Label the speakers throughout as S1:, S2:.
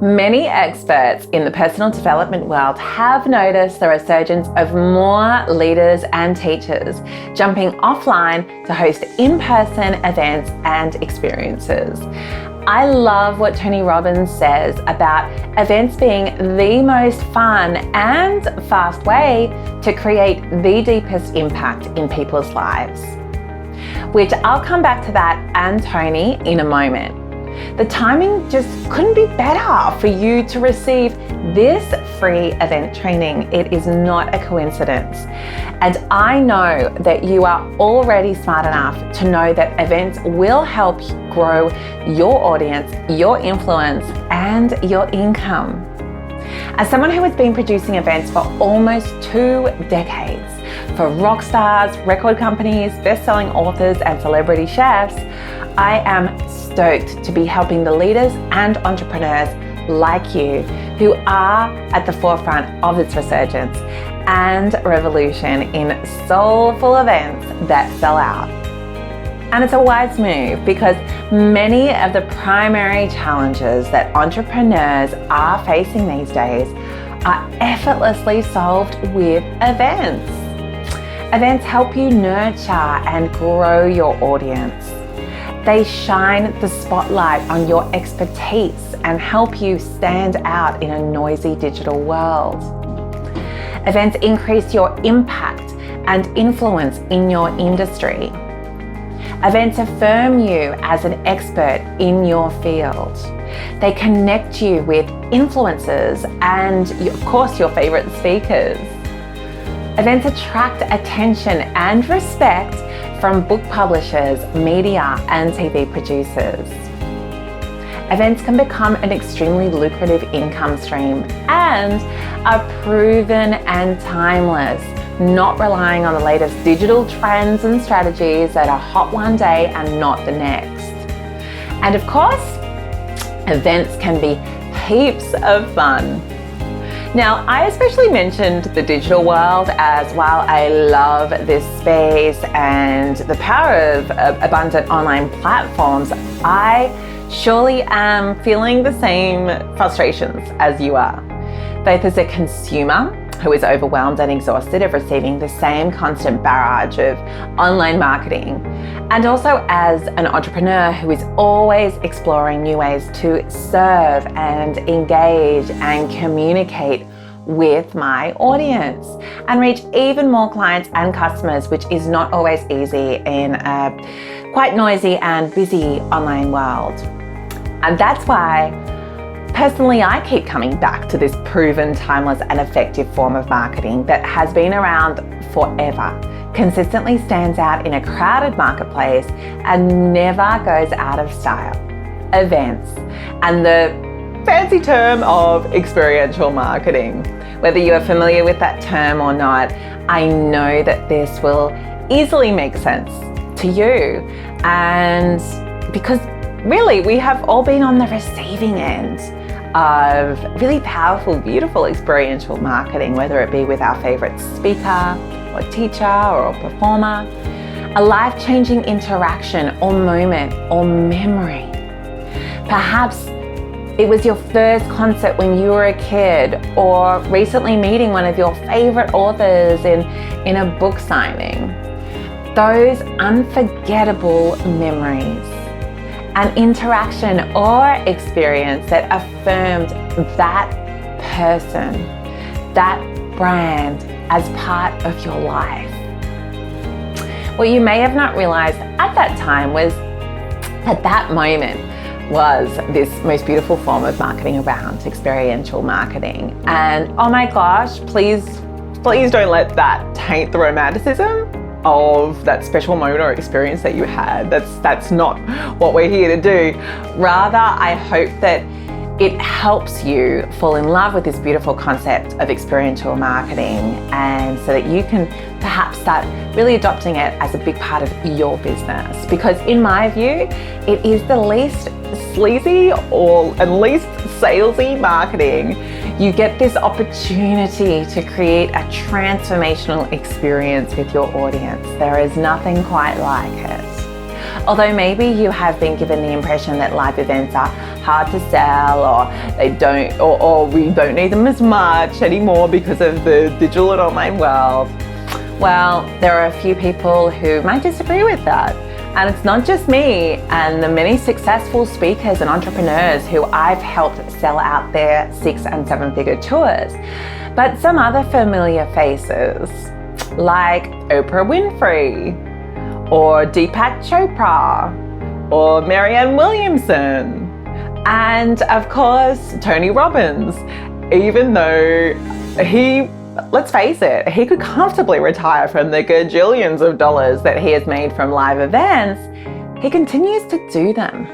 S1: Many experts in the personal development world have noticed the resurgence of more leaders and teachers jumping offline to host in-person events and experiences. I love what Tony Robbins says about events being the most fun and fast way to create the deepest impact in people's lives, which I'll come back to that and Tony in a moment. The timing just couldn't be better for you to receive this free event training. It is not a coincidence. And I know that you are already smart enough to know that events will help grow your audience, your influence, and your income. As someone who has been producing events for almost 2 decades for rock stars, record companies, best-selling authors, and celebrity chefs, I am stoked to be helping the leaders and entrepreneurs like you who are at the forefront of this resurgence and revolution in soulful events that sell out. And it's a wise move because many of the primary challenges that entrepreneurs are facing these days are effortlessly solved with events. Events help you nurture and grow your audience. They shine the spotlight on your expertise and help you stand out in a noisy digital world. Events increase your impact and influence in your industry. Events affirm you as an expert in your field. They connect you with influencers and, of course, your favorite speakers. Events attract attention and respect from book publishers, media, and TV producers. Events can become an extremely lucrative income stream and are proven and timeless, not relying on the latest digital trends and strategies that are hot one day and not the next. And of course, events can be heaps of fun. Now, I especially mentioned the digital world as while I love this space and the power of abundant online platforms, I surely am feeling the same frustrations as you are, both as a consumer who is overwhelmed and exhausted of receiving the same constant barrage of online marketing, and also as an entrepreneur who is always exploring new ways to serve and engage and communicate with my audience and reach even more clients and customers, which is not always easy in a quite noisy and busy online world. And that's why personally, I keep coming back to this proven, timeless, and effective form of marketing that has been around forever, consistently stands out in a crowded marketplace, and never goes out of style. Events, and the fancy term of experiential marketing. Whether you are familiar with that term or not, I know that this will easily make sense to you. And because really, we have all been on the receiving end of really powerful, beautiful experiential marketing, whether it be with our favorite speaker or teacher or performer, a life-changing interaction or moment or memory. Perhaps it was your first concert when you were a kid, or recently meeting one of your favorite authors in a book signing. Those unforgettable memories, an interaction or experience that affirmed that person, that brand as part of your life. What you may have not realized at that time was that moment was this most beautiful form of marketing around experiential marketing. And oh my gosh, please don't let that taint the romanticism of that special moment or experience that you had. That's not what we're here to do. Rather, I hope that it helps you fall in love with this beautiful concept of experiential marketing, and so that you can perhaps start really adopting it as a big part of your business. Because in my view, it is the least sleazy and least salesy marketing. You get this opportunity to create a transformational experience with your audience. There is nothing quite like it. Although maybe you have been given the impression that live events are hard to sell, or we don't need them as much anymore because of the digital and online world. Well, there are a few people who might disagree with that. And it's not just me and the many successful speakers and entrepreneurs who I've helped sell out their 6- and 7-figure tours, but some other familiar faces like Oprah Winfrey, or Deepak Chopra, or Marianne Williamson, and of course, Tony Robbins, even though let's face it, he could comfortably retire from the gajillions of dollars that he has made from live events, he continues to do them.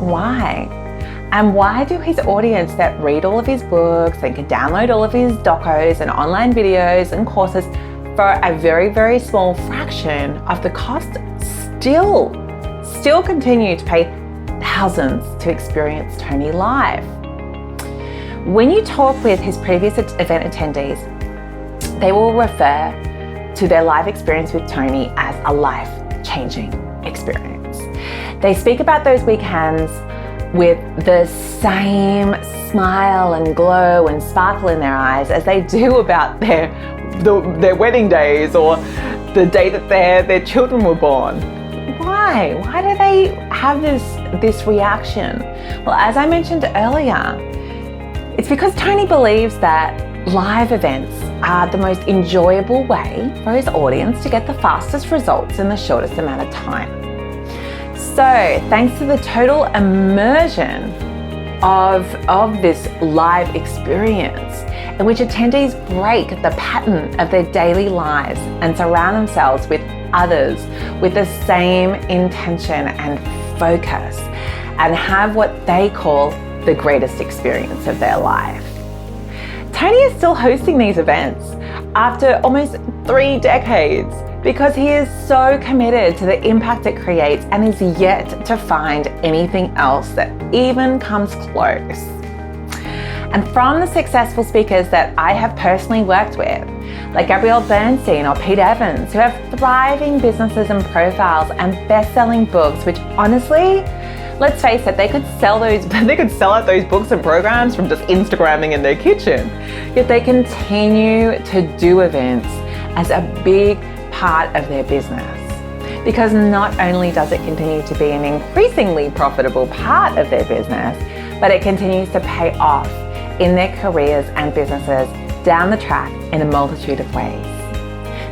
S1: Why? And why do his audience that read all of his books and can download all of his docos and online videos and courses for a very, very small fraction of the cost still continue to pay thousands to experience Tony live? When you talk with his previous event attendees, they will refer to their live experience with Tony as a life-changing experience. They speak about those weekends with the same smile and glow and sparkle in their eyes as they do about their wedding days or the day that their children were born. Why? Why do they have this reaction? Well, as I mentioned earlier, it's because Tony believes that live events are the most enjoyable way for his audience to get the fastest results in the shortest amount of time. So, thanks to the total immersion of this live experience, in which attendees break the pattern of their daily lives and surround themselves with others with the same intention and focus, and have what they call the greatest experience of their life. Tony is still hosting these events after almost 3 decades because he is so committed to the impact it creates and is yet to find anything else that even comes close. And from the successful speakers that I have personally worked with, like Bernstein or Pete Evans, who have thriving businesses and profiles and best-selling books, which honestly, let's face it, they could sell out those books and programs from just Instagramming in their kitchen. Yet they continue to do events as a big part of their business. Because not only does it continue to be an increasingly profitable part of their business, but it continues to pay off in their careers and businesses down the track in a multitude of ways.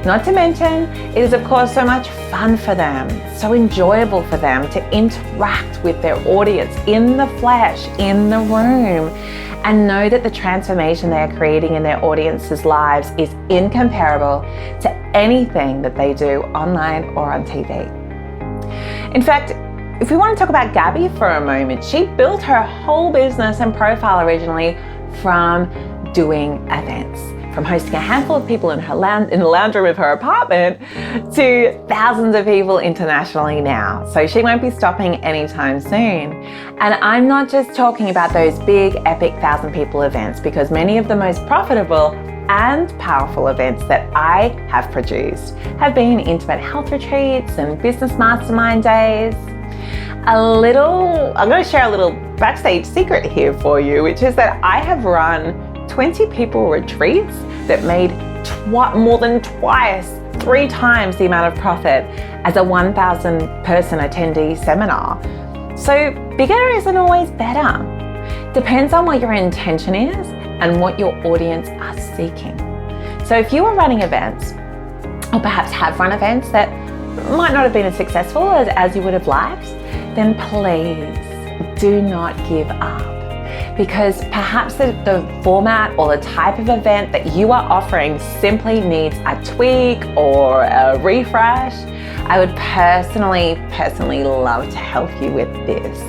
S1: Not to mention, it is of course so much fun for them, so enjoyable for them to interact with their audience in the flesh, in the room, and know that the transformation they are creating in their audience's lives is incomparable to anything that they do online or on TV. In fact, if we want to talk about Gabby for a moment, she built her whole business and profile originally from doing events. From hosting a handful of people in the lounge room of her apartment to thousands of people internationally now. So she won't be stopping anytime soon. And I'm not just talking about those big, epic 1,000 people events, because many of the most profitable and powerful events that I have produced have been intimate health retreats and business mastermind days. I'm going to share a little backstage secret here for you, which is that I have run 20 people retreats that made more than 3 times the amount of profit as a 1,000 person attendee seminar. So bigger isn't always better. Depends on what your intention is and what your audience are seeking. So if you are running events, or perhaps have run events that might not have been as successful as you would have liked, then please do not give up. Because perhaps the format or the type of event that you are offering simply needs a tweak or a refresh. I would personally love to help you with this.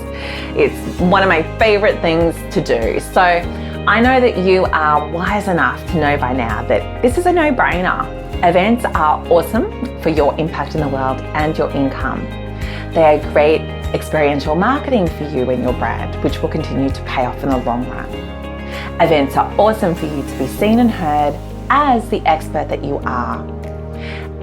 S1: It's one of my favorite things to do. So I know that you are wise enough to know by now that this is a no-brainer. Events are awesome for your impact in the world and your income. They are great experiential marketing for you and your brand, which will continue to pay off in the long run. Events are awesome for you to be seen and heard as the expert that you are.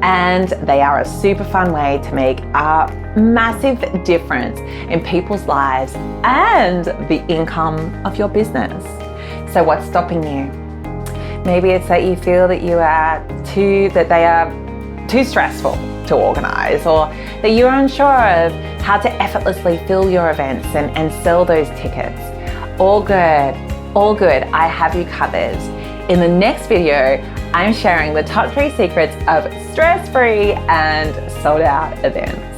S1: and they are a super fun way to make a massive difference in people's lives and the income of your business. So what's stopping you? Maybe it's that you feel that they are too stressful to organize, or that you're unsure of how to effortlessly fill your events and sell those tickets. All good, all good. I have you covered. In the next video, I'm sharing the top 3 secrets of stress-free and sold-out events.